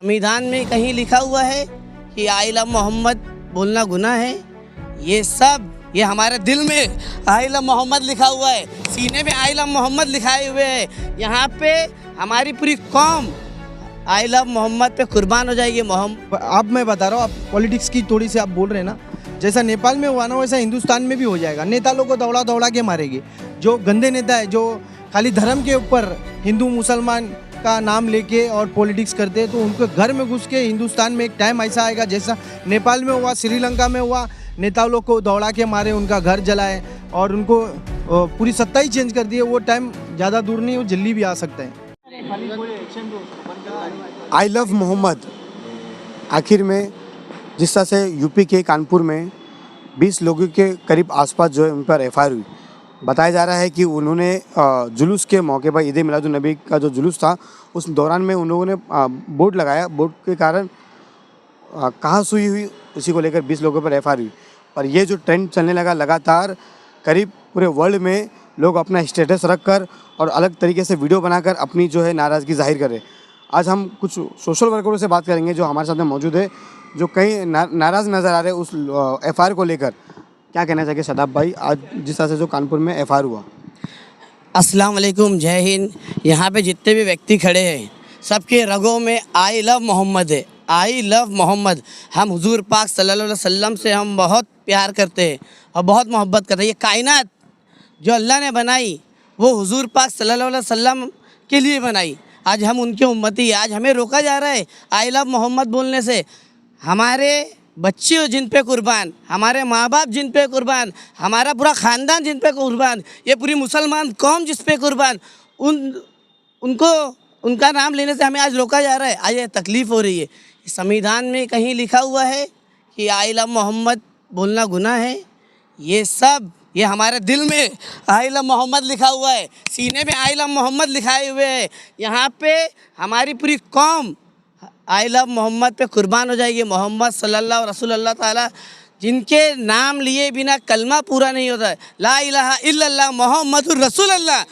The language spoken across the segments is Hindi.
संविधान में कहीं लिखा हुआ है कि आई लव मोहम्मद बोलना गुनाह है। ये हमारे दिल में आई लव मोहम्मद लिखा हुआ है, सीने में आई लव मोहम्मद लिखाए हुए है। यहाँ पे हमारी पूरी कौम आई लव मोहम्मद पे कुर्बान हो जाएगी। अब मैं बता रहा हूँ, आप पॉलिटिक्स की थोड़ी सी आप बोल रहे हैं ना, जैसा नेपाल में हुआ ना वैसा हिंदुस्तान में भी हो जाएगा। नेता लोगों को दौड़ा दौड़ा के मारेंगे। जो गंदे नेता है, जो खाली धर्म के ऊपर हिंदू मुसलमान का नाम लेके और पॉलिटिक्स करते हैं, तो उनको घर में घुस के हिंदुस्तान में एक टाइम ऐसा आएगा जैसा नेपाल में हुआ, श्रीलंका में हुआ, नेता लोग को दौड़ा के मारे, उनका घर जलाए और उनको पूरी सत्ता ही चेंज कर दी है। वो टाइम ज़्यादा दूर नहीं, वो जल्दी भी आ सकता है। आई लव मोहम्मद आखिर में जिस तरह से यूपी के कानपुर में 20 लोगों के करीब आसपास जो है उन पर एफआईआर हुई। बताया जा रहा है कि उन्होंने जुलूस के मौके पर ईद मिलादुन नबी का जो जुलूस था उस दौरान में उन लोगों ने बोर्ड लगाया। बोर्ड के कारण कहाँ सुई हुई उसी को लेकर 20 लोगों पर एफआईआर हुई। और ये जो ट्रेंड चलने लगा लगातार, करीब पूरे वर्ल्ड में लोग अपना स्टेटस रख कर और अलग तरीके से वीडियो बनाकर अपनी जो है नाराज़गी जाहिर कर रहे। आज हम कुछ सोशल वर्करों से बात करेंगे जो हमारे साथ में मौजूद है, जो कई नाराज़ नज़र आ रहे हैं उस एफआईआर को लेकर। क्या कहना चाहिए शदाब भाई, आज जिस तरह से जो कानपुर में एफआईआर हुआ? अस्सलाम वालेकुम, जय हिंद। यहाँ पे जितने भी व्यक्ति खड़े हैं सबके रगों में आई लव मोहम्मद है, आई लव मोहम्मद। हम हुजूर पाक सल्लल्लाहु अलैहि वसल्लम से हम बहुत प्यार करते हैं और बहुत मोहब्बत करते हैं। ये कायनात जो अल्लाह ने बनाई वो हुजूर पाक सल्लल्लाहु अलैहि वसल्लम के लिए बनाई। आज हम उनके उम्मती हैं। आज हमें रोका जा रहा है आई लव मोहम्मद बोलने से। हमारे बच्चे जिन पे कुर्बान, हमारे माँ बाप जिन पे कुर्बान, हमारा पूरा ख़ानदान जिन पे कुर्बान, ये पूरी मुसलमान कौम जिस पे कुर्बान, उनको उनका नाम लेने से हमें आज रोका जा रहा है। आज ये तकलीफ़ हो रही है। संविधान में कहीं लिखा हुआ है कि आई लव मोहम्मद बोलना गुनाह है। ये हमारे दिल में आई लव मोहम्मद लिखा हुआ है, सीने में आई लव मोहम्मद लिखाए हुए है। यहाँ पे हमारी पूरी कौम आई लव मोहम्मद पे कुर्बान हो जाएगी। मोहम्मद सल्लल्लाहु रसूलुल्लाह ताला, जिनके नाम लिए बिना कलमा पूरा नहीं होता है। ला इलाहा इल्लल्लाह मोहम्मदुर रसूलुल्लाह,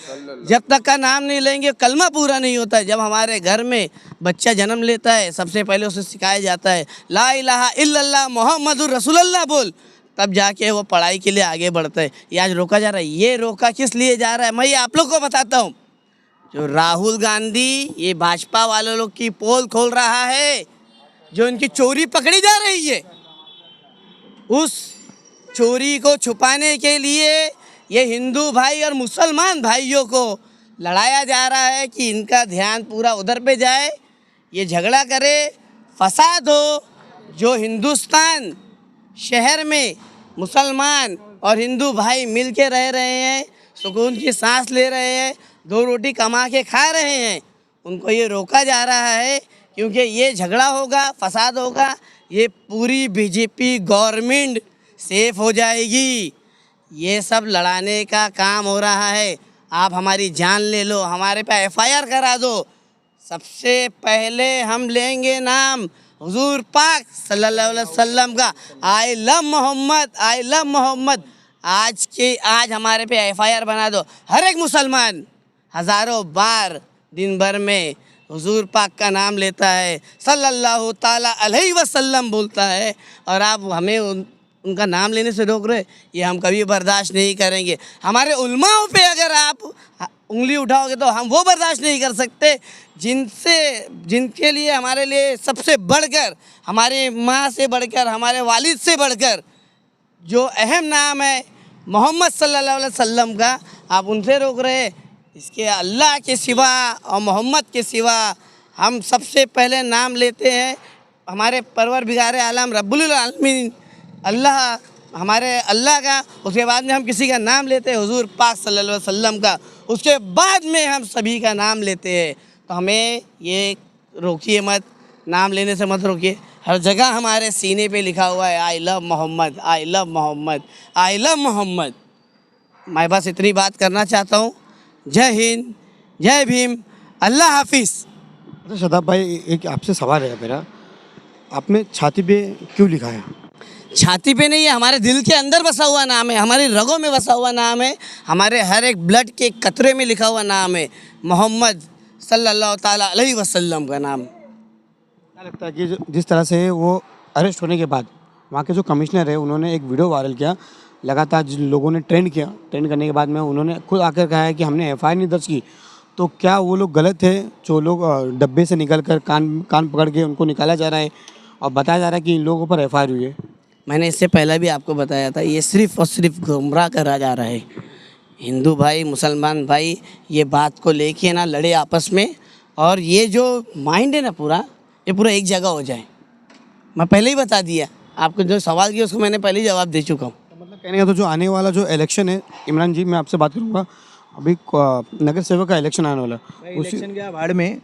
जब तक का नाम नहीं लेंगे कलमा पूरा नहीं होता है। जब हमारे घर में बच्चा जन्म लेता है सबसे पहले उसे सिखाया जाता है ला इलाहा इल्लल्लाह मोहम्मदुर रसूलुल्लाह बोल, तब जाके वो पढ़ाई के लिए आगे बढ़ता है। ये आज रोका जा रहा है। ये रोका किस लिए जा रहा है, मैं ये आप लोग को बताता हूँ। जो राहुल गांधी ये भाजपा वाले लोग की पोल खोल रहा है, जो इनकी चोरी पकड़ी जा रही है, उस चोरी को छुपाने के लिए ये हिंदू भाई और मुसलमान भाइयों को लड़ाया जा रहा है कि इनका ध्यान पूरा उधर पे जाए, ये झगड़ा करे, फसाद हो। जो हिंदुस्तान शहर में मुसलमान और हिंदू भाई मिल के रह रहे हैं, सुकून की सांस ले रहे हैं, दो रोटी कमा के खा रहे हैं, उनको ये रोका जा रहा है। क्योंकि ये झगड़ा होगा, फसाद होगा, ये पूरी बीजेपी गवर्नमेंट सेफ हो जाएगी। ये सब लड़ाने का काम हो रहा है। आप हमारी जान ले लो, हमारे पे एफआईआर करा दो। सबसे पहले हम लेंगे नाम हुजूर पाक सल्लल्लाहु अलैहि वसल्लम का, I love Muhammad, I love Muhammad. आज हमारे पे एफआईआर बना दो। हर एक मुसलमान हज़ारों बार दिन भर में हुजूर पाक का नाम लेता है, सल्लल्लाहु ताला अलैहि वसल्लम बोलता है, और आप हमें उनका नाम लेने से रोक रहे, ये हम कभी बर्दाश्त नहीं करेंगे। हमारे उलमाओं पे अगर आप उंगली उठाओगे तो हम वो बर्दाश्त नहीं कर सकते जिनके लिए, हमारे लिए सबसे बढ़कर, हमारे माँ से बढ़कर, हमारे वालिद से बढ़कर जो अहम नाम है मोहम्मद सल्लल्लाहु अलैहि वसल्लम का, आप उनसे रोक रहे। इसके अल्लाह के सिवा और मोहम्मद के सिवा हम सबसे पहले नाम लेते हैं हमारे परवरदिगार आलम रब्बुल आलमीन अल्लाह, हमारे अल्लाह का। उसके बाद में हम किसी का नाम लेते हैं हुजूर पाक सल्लल्लाहु अलैहि वसल्लम का, उसके बाद में हम सभी का नाम लेते हैं। तो हमें ये रोकिए मत, नाम लेने से मत रोकिए। हर जगह हमारे सीने पे लिखा हुआ है I love Muhammad, I love Muhammad, I love Muhammad. मैं बस इतनी बात करना चाहता हूँ। जय हिंद, जय भीम, अल्लाह हाफिज़। अच्छा शदाब भाई, एक आपसे सवाल है मेरा, आपने छाती पे क्यों लिखा है? छाती पे नहीं है, हमारे दिल के अंदर बसा हुआ नाम है, हमारी रगों में बसा हुआ नाम है, हमारे हर एक ब्लड के कतरे में लिखा हुआ नाम है, मोहम्मद सल्लल्लाहु ताला अलैहि वसल्लम का नाम। लगता है कि जिस तरह से वो अरेस्ट होने के बाद वहाँ के जो कमिश्नर है उन्होंने एक वीडियो वायरल किया, लगातार जिन लोगों ने ट्रेंड किया, ट्रेंड करने के बाद में उन्होंने खुद आकर कहा है कि हमने एफआईआर नहीं दर्ज की। तो क्या वो लोग गलत थे जो लोग डब्बे से निकल कर कान पकड़ के उनको निकाला जा रहा है और बताया जा रहा है कि इन लोगों पर एफआईआर हुई है? मैंने इससे पहले भी आपको बताया था, ये सिर्फ और सिर्फ गुमराह करा जा रहा है। हिंदू भाई मुसलमान भाई ये बात को लेके ना लड़े आपस में, और ये जो माइंड है ना पूरा, ये पूरा एक जगह हो जाए। मैं पहले ही बता दिया, आपको जो सवाल किया उसको मैंने पहले ही जवाब दे चुका हूँ। तो मतलब कहने का तो जो आने वाला जो इलेक्शन है, इमरान जी मैं आपसे बात करूँगा, अभी नगर सेवक का इलेक्शन आने वाला है, इलेक्शन क्या भाड़ में,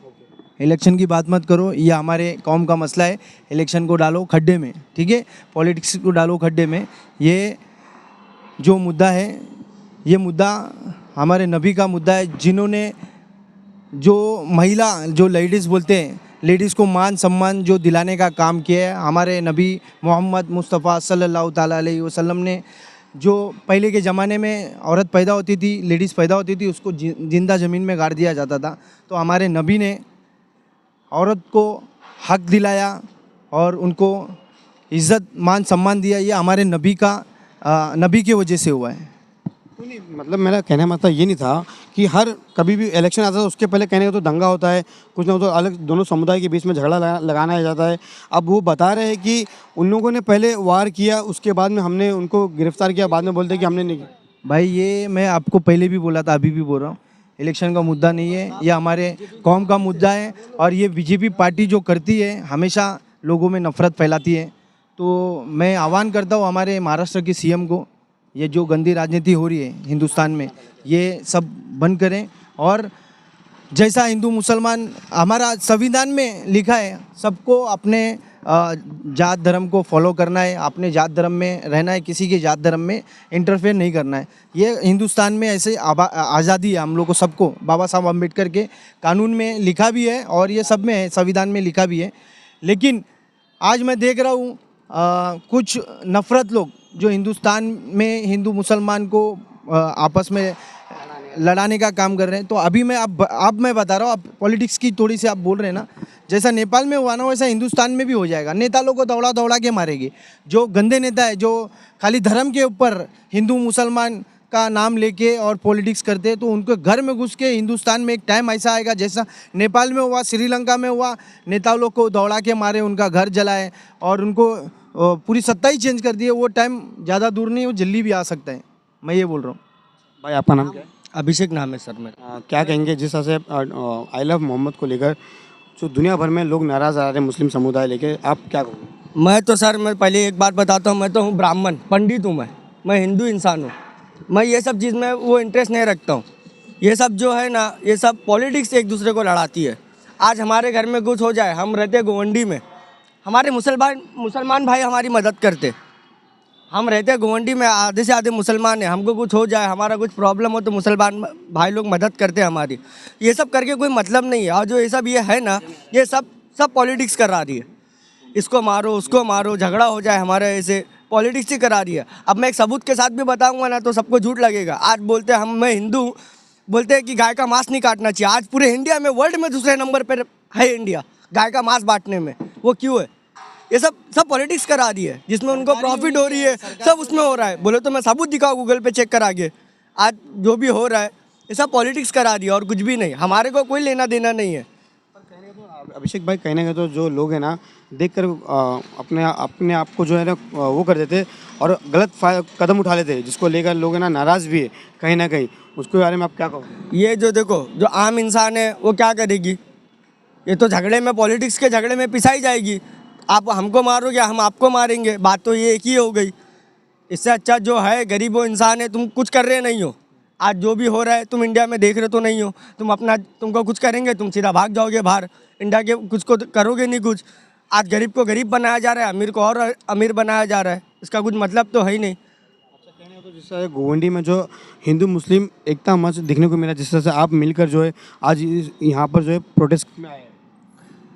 इलेक्शन की बात मत करो, ये हमारे कौम का मसला है। इलेक्शन को डालो खड्डे में, ठीक है, पॉलिटिक्स को डालो खड्डे में। ये जो मुद्दा है, ये मुद्दा हमारे नबी का मुद्दा है, जिन्होंने जो महिला, जो लेडीज़ बोलते हैं, लेडीज़ को मान सम्मान जो दिलाने का काम किया है हमारे नबी मोहम्मद मुस्तफ़ा सल्लल्लाहु ताला अलैहि वसल्लम ने। जो पहले के ज़माने में औरत पैदा होती थी, लेडीज़ पैदा होती थी, उसको जिंदा ज़मीन में गाड़ दिया जाता था। तो हमारे नबी ने औरत को हक दिलाया और उनको इज़्ज़त मान सम्मान दिया। ये हमारे नबी की वजह से हुआ है। नहीं, मतलब मेरा कहने का मतलब ये नहीं था कि हर कभी भी इलेक्शन आता है उसके पहले कहने का तो दंगा होता है, कुछ ना कुछ अलग दोनों समुदाय के बीच में झगड़ा लगाना जाता है। अब वो बता रहे हैं कि उन लोगों ने पहले वार किया, उसके बाद में हमने उनको गिरफ्तार किया, बाद में बोलते हैं कि हमने नहीं किया। भाई ये मैं आपको पहले भी बोला था, अभी भी बोल रहा हूँ, इलेक्शन का मुद्दा नहीं है, ये हमारे कौम का मुद्दा है। और ये बीजेपी पार्टी जो करती है, हमेशा लोगों में नफ़रत फैलाती है। तो मैं आह्वान करता हूँ हमारे महाराष्ट्र के सीएम को, ये जो गंदी राजनीति हो रही है हिंदुस्तान में, ये सब बंद करें। और जैसा हिंदू मुसलमान हमारा संविधान में लिखा है, सबको अपने जात धर्म को फॉलो करना है, अपने जात धर्म में रहना है, किसी के जात धर्म में इंटरफेयर नहीं करना है। ये हिंदुस्तान में ऐसे आज़ादी है हम लोग को सबको, बाबा साहब अम्बेडकर के कानून में लिखा भी है और ये सब में है, संविधान में लिखा भी है। लेकिन आज मैं देख रहा हूँ कुछ नफ़रत लोग जो हिंदुस्तान में हिंदू मुसलमान को आपस में लड़ाने का काम कर रहे हैं। तो अभी मैं अब मैं बता रहा हूँ, आप पॉलिटिक्स की थोड़ी सी आप बोल रहे हैं ना, जैसा नेपाल में हुआ ना वैसा हिंदुस्तान में भी हो जाएगा। नेता लोग को दौड़ा दौड़ा के मारेंगे। जो गंदे नेता है, जो खाली धर्म के ऊपर हिंदू मुसलमान का नाम लेके और पॉलिटिक्स करते हैं, तो उनके घर में घुस के हिंदुस्तान में एक टाइम ऐसा आएगा जैसा नेपाल में हुआ, श्रीलंका में हुआ, नेता लोग को दौड़ा के मारे, उनका घर जलाए और उनको पूरी सत्ता ही चेंज कर दी है। वो टाइम ज़्यादा दूर नहीं, वो जल्दी भी आ सकता है। मैं ये बोल रहा हूँ। भाई आपका नाम क्या है? अभिषेक नाम है सर मेरा। क्या कहेंगे जिस तरह से आई लव मोहम्मद को लेकर जो दुनिया भर में लोग नाराज़ आ रहे हैं मुस्लिम समुदाय लेके, आप क्या कहोगे? मैं तो सर, मैं पहले एक बात बताता हूँ, मैं तो हूँ ब्राह्मण, पंडित हूँ मैं हिंदू इंसान हूँ। मैं ये सब चीज़ में वो इंटरेस्ट नहीं रखता हूँ। ये सब जो है ना, ये सब पॉलिटिक्स एक दूसरे को लड़ाती है। आज हमारे घर में कुछ हो जाए, हम रहते गोवंडी में, हमारे मुसलमान भाई हमारी मदद करते। हम रहते गोवंडी में, आधे से आधे मुसलमान हैं, हमको कुछ हो जाए, हमारा कुछ प्रॉब्लम हो तो मुसलमान भाई लोग मदद करते हैं हमारी। ये सब करके कोई मतलब नहीं है। और जो ये सब ये है ना, ये सब पॉलिटिक्स करा रही है। इसको मारो, उसको मारो, झगड़ा हो जाए, हमारे ऐसे पॉलिटिक्स ही करा रही है। अब मैं एक सबूत के साथ भी बताऊंगा ना तो सबको झूठ लगेगा। आज बोलते हैं मैं हिंदू, बोलते हैं कि गाय का मांस नहीं काटना चाहिए। आज पूरे इंडिया में, वर्ल्ड में दूसरे नंबर पर है इंडिया गाय का मांस बांटने में। वो क्यों है? ये सब पॉलिटिक्स करा रही है, जिसमें उनको प्रॉफिट हो रही है, सब उसमें हो रहा है। बोले तो मैं सबूत दिखाऊँ, गूगल पे चेक करा के। आज जो भी हो रहा है ये सब पॉलिटिक्स करा रही है और कुछ भी नहीं। हमारे को कोई लेना देना नहीं है। अभिषेक भाई, कहने का तो जो लोग हैं ना, देखकर अपने आप को जो है ना वो कर देते और गलत कदम उठा लेते, जिसको लेकर लोग है ना नाराज़ भी है कहीं ना कहीं। उसके बारे में आप क्या कहोगे? ये जो देखो, जो आम इंसान है वो क्या करेगी? ये तो झगड़े में, पॉलिटिक्स के झगड़े में पिसाई जाएगी। आप हमको मारोगे, हम आपको मारेंगे, बात तो ये एक ही हो गई। इससे अच्छा जो है गरीब वो इंसान है, तुम कुछ कर रहे नहीं हो। आज जो भी हो रहा है तुम इंडिया में देख रहे तो नहीं हो। तुमको कुछ करेंगे, तुम सीधा भाग जाओगे बाहर। इंडिया के कुछ को करोगे नहीं कुछ। आज गरीब को गरीब बनाया जा रहा है, अमीर को और अमीर बनाया जा रहा है। इसका कुछ मतलब तो है ही नहीं। कहने का तो जिस तरह गोवंडी में जो हिंदू मुस्लिम एकता मंच दिखने को मिला, जिस तरह से आप मिलकर जो है आज यहाँ पर जो है प्रोटेस्ट में आए,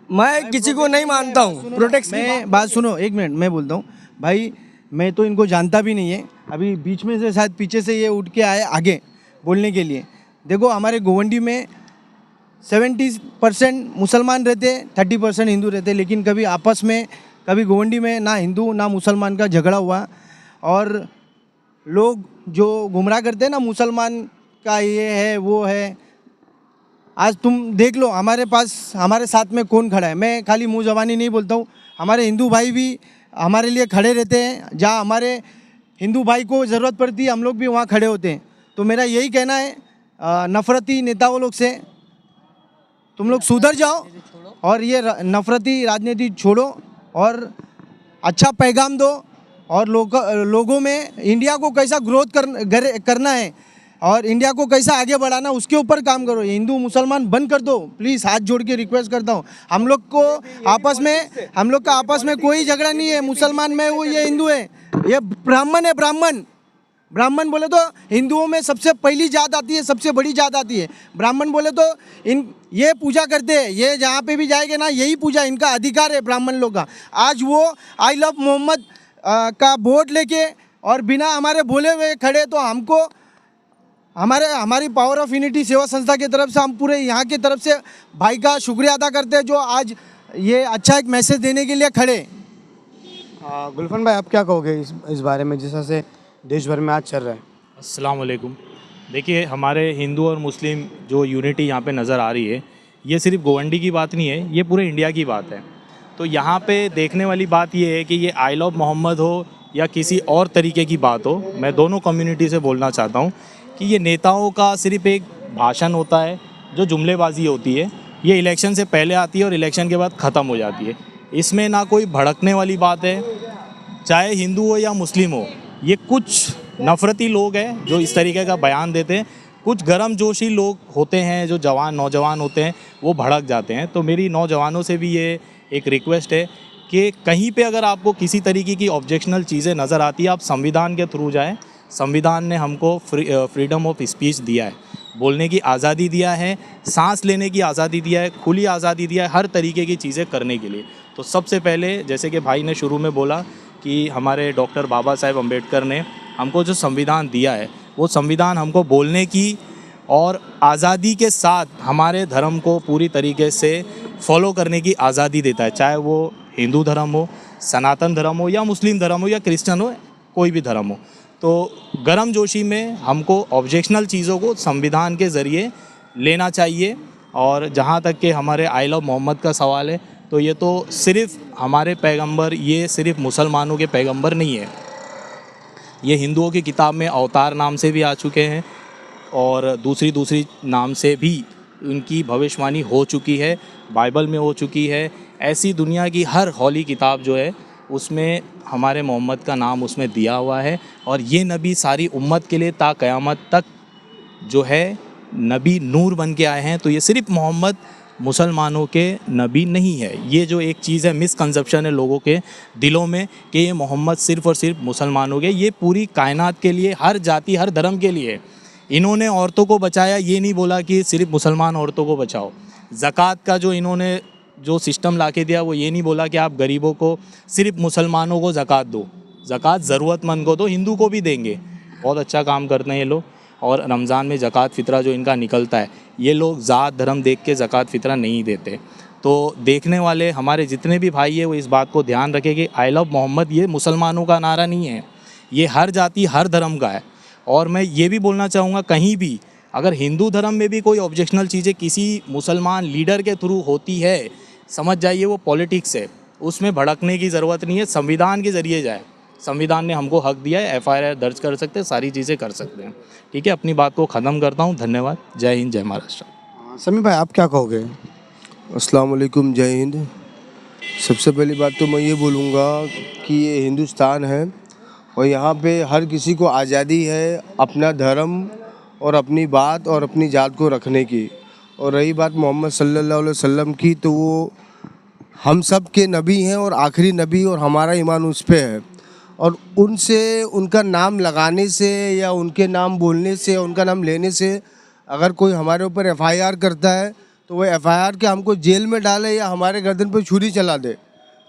मैं किसी को नहीं मानता हूँ प्रोटेक्ट। मैं बात सुनो, एक मिनट मैं बोलता हूँ भाई। मैं तो इनको जानता भी नहीं है, अभी बीच में से शायद पीछे से ये उठ के आए आगे बोलने के लिए। देखो, हमारे गोवंडी में 70% मुसलमान रहते, 30% हिंदू रहते, लेकिन कभी आपस में, कभी गोवंडी में ना हिंदू ना मुसलमान का झगड़ा हुआ। और लोग जो गुमराह करते हैं ना, मुसलमान का ये है वो है, आज तुम देख लो हमारे पास, हमारे साथ में कौन खड़ा है। मैं खाली मुँह ज़बानी नहीं बोलता हूँ, हमारे हिंदू भाई भी हमारे लिए खड़े रहते हैं। जहाँ हमारे हिंदू भाई को ज़रूरत पड़ती है हम लोग भी वहाँ खड़े होते हैं। तो मेरा यही कहना है नफ़रती नेताओं लोग से, तुम लोग सुधर जाओ और ये नफ़रती राजनीति छोड़ो और अच्छा पैगाम दो। और लोगों में इंडिया को कैसा ग्रोथ करना है और इंडिया को कैसा आगे बढ़ाना, उसके ऊपर काम करो। हिंदू मुसलमान बंद कर दो प्लीज़, हाथ जोड़ के रिक्वेस्ट करता हूँ। हम लोग का आपस में कोई झगड़ा नहीं है। मुसलमान में वो ये हिंदू है, ये ब्राह्मण है। ब्राह्मण बोले तो हिंदुओं में सबसे पहली जात आती है, सबसे बड़ी जात आती है। ब्राह्मण बोले तो ये पूजा करते हैं, ये जहाँ पे भी जाएंगे ना यही पूजा, इनका अधिकार है ब्राह्मण लोग का। आज वो आई लव मोहम्मद का वोट लेके और बिना हमारे बोले हुए खड़े, तो हमको हमारी पावर ऑफ यूनिटी सेवा संस्था की तरफ से हम पूरे यहाँ की तरफ से भाई का शुक्रिया अदा करते हैं, जो आज ये अच्छा एक मैसेज देने के लिए खड़े। गुलफन भाई, आप क्या कहोगे इस बारे में, जिस तरह से देश भर में आज चल रहा है? अस्सलाम वालेकुम। देखिए, हमारे हिंदू और मुस्लिम जो यूनिटी यहाँ पे नज़र आ रही है, ये सिर्फ गोवंडी की बात नहीं है, ये पूरे इंडिया की बात है। तो यहाँ पे देखने वाली बात ये है कि ये आई लव मोहम्मद हो या किसी और तरीके की बात हो, मैं दोनों कम्युनिटी से बोलना चाहता हूँ कि ये नेताओं का सिर्फ एक भाषण होता है, जो जुमलेबाजी होती है। ये इलेक्शन से पहले आती है और इलेक्शन के बाद ख़त्म हो जाती है। इसमें ना कोई भड़कने वाली बात है, चाहे हिंदू हो या मुस्लिम हो। ये कुछ नफ़रती लोग हैं जो इस तरीके का बयान देते हैं। कुछ गर्म जोशी लोग होते हैं, जो नौजवान होते हैं, वो भड़क जाते हैं। तो मेरी नौजवानों से भी ये एक रिक्वेस्ट है कि कहीं पे अगर आपको किसी तरीके की ऑब्जेक्शनल चीज़ें नज़र आती है, आप संविधान के थ्रू जाएं। संविधान ने हमको फ्रीडम ऑफ स्पीच दिया है, बोलने की आज़ादी दिया है, सांस लेने की आज़ादी दिया है, खुली आज़ादी दिया है, हर तरीके की चीज़ें करने के लिए। तो सबसे पहले, जैसे कि भाई ने शुरू में बोला कि हमारे डॉक्टर बाबा साहेब अम्बेडकर ने हमको जो संविधान दिया है, वो संविधान हमको बोलने की और आज़ादी के साथ हमारे धर्म को पूरी तरीके से फॉलो करने की आज़ादी देता है। चाहे वो हिंदू धर्म हो, सनातन धर्म हो, या मुस्लिम धर्म हो, या क्रिश्चियन हो, कोई भी धर्म हो। तो गर्म जोशी में हमको ऑब्जेक्शनल चीज़ों को संविधान के ज़रिए लेना चाहिए। और जहाँ तक कि हमारे आई लव मोहम्मद का सवाल है, तो ये तो सिर्फ़ हमारे पैगंबर, ये सिर्फ़ मुसलमानों के पैगंबर नहीं है, ये हिंदुओं की किताब में अवतार नाम से भी आ चुके हैं और दूसरी नाम से भी उनकी भविष्यवाणी हो चुकी है, बाइबल में हो चुकी है। ऐसी दुनिया की हर हॉली किताब जो है उसमें हमारे मोहम्मद का नाम उसमें दिया हुआ है। और ये नबी सारी उम्मत के लिए ता क़यामत तक जो है नबी नूर बन के आए हैं। तो ये सिर्फ मोहम्मद मुसलमानों के नबी नहीं है। ये जो एक चीज़ है, मिसकंसेप्शन है लोगों के दिलों में कि ये मोहम्मद सिर्फ़ और सिर्फ मुसलमानों के, ये पूरी कायनात के लिए, हर जाति हर धर्म के लिए। इन्होंने औरतों को बचाया, ये नहीं बोला कि सिर्फ मुसलमान औरतों को बचाओ। ज़कात का जो इन्होंने जो सिस्टम ला के दिया, वो ये नहीं बोला कि आप गरीबों को, सिर्फ मुसलमानों को ज़कात दो। ज़कात ज़रूरतमंद को दो, हिंदू को भी देंगे। बहुत अच्छा काम करते हैं ये लोग। और रमज़ान में ज़कात फ़ितरा जो इनका निकलता है, ये लोग ज़ात धर्म देख के ज़कात फ़ितरा नहीं देते। तो देखने वाले हमारे जितने भी भाई हैं, वो इस बात को ध्यान रखें कि आई लव मोहम्मद ये मुसलमानों का नारा नहीं है, ये हर जाति हर धर्म का है। और मैं ये भी बोलना चाहूँगा, कहीं भी अगर हिंदू धर्म में भी कोई ऑब्जेक्शनल चीज़ें किसी मुसलमान लीडर के थ्रू होती है, समझ जाइए वो पॉलिटिक्स है, उसमें भड़कने की ज़रूरत नहीं है। संविधान के ज़रिए जाए, संविधान ने हमको हक दिया है, FIR दर्ज कर सकते हैं, सारी चीज़ें कर सकते हैं। ठीक है, अपनी बात को ख़त्म करता हूँ। धन्यवाद। जय हिंद, जय महाराष्ट्र। समी भाई, आप क्या कहोगे? अस्सलाम वालेकुम, जय हिंद। सबसे पहली बात तो मैं ये बोलूँगा कि ये हिंदुस्तान है और यहाँ पे हर किसी को आज़ादी है अपना धर्म और अपनी बात और अपनी जात को रखने की। और रही बात मोहम्मद सल्लल्लाहु अलैहि वसल्लम की, तो वो हम सब के नबी हैं और आखिरी नबी, और हमारा ईमान उस पे है। और उनसे, उनका नाम लगाने से या उनके नाम बोलने से या उनका नाम लेने से अगर कोई हमारे ऊपर FIR करता है, तो वो FIR के हमको जेल में डाले या हमारे गर्दन पर छुरी चला दे,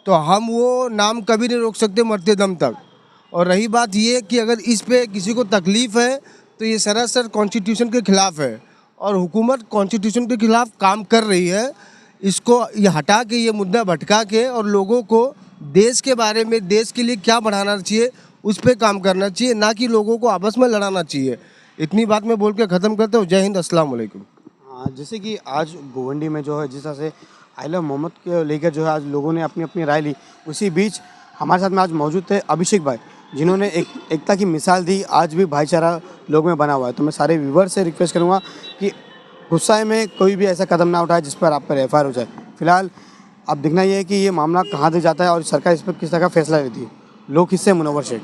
तो हम वो नाम कभी नहीं रोक सकते मरते दम तक। और रही बात ये कि अगर इस पे किसी को तकलीफ़ है, तो ये सरासर कॉन्स्टिट्यूशन के ख़िलाफ़ है और हुकूमत कॉन्स्टिट्यूशन के खिलाफ काम कर रही है। इसको ये हटा के, ये मुद्दा भटका के और लोगों को देश के बारे में, देश के लिए क्या बढ़ाना चाहिए उस पर काम करना चाहिए, ना कि लोगों को आपस में लड़ाना चाहिए। इतनी बात मैं बोल के ख़त्म करता हूँ। जय हिंद, अस्सलाम वालेकुम। जैसे कि आज गोवंडी में जो है जिस तरह से आई लव मोहम्मद के लेकर जो है आज लोगों ने अपनी अपनी राय ली, उसी बीच हमारे साथ में आज मौजूद थे अभिषेक भाई, जिन्होंने एकता की मिसाल दी। आज भी भाईचारा लोग में बना हुआ है। तो मैं सारे व्यूवर से रिक्वेस्ट करूँगा कि गुस्सा में कोई भी ऐसा कदम ना उठाए जिस पर आप पर एफआईआर हो जाए। फिलहाल अब देखना ये है कि ये मामला कहाँ तक जाता है और सरकार इस पर किस तरह का फैसला लेती है। लोग किससे मुनव्वर शेख।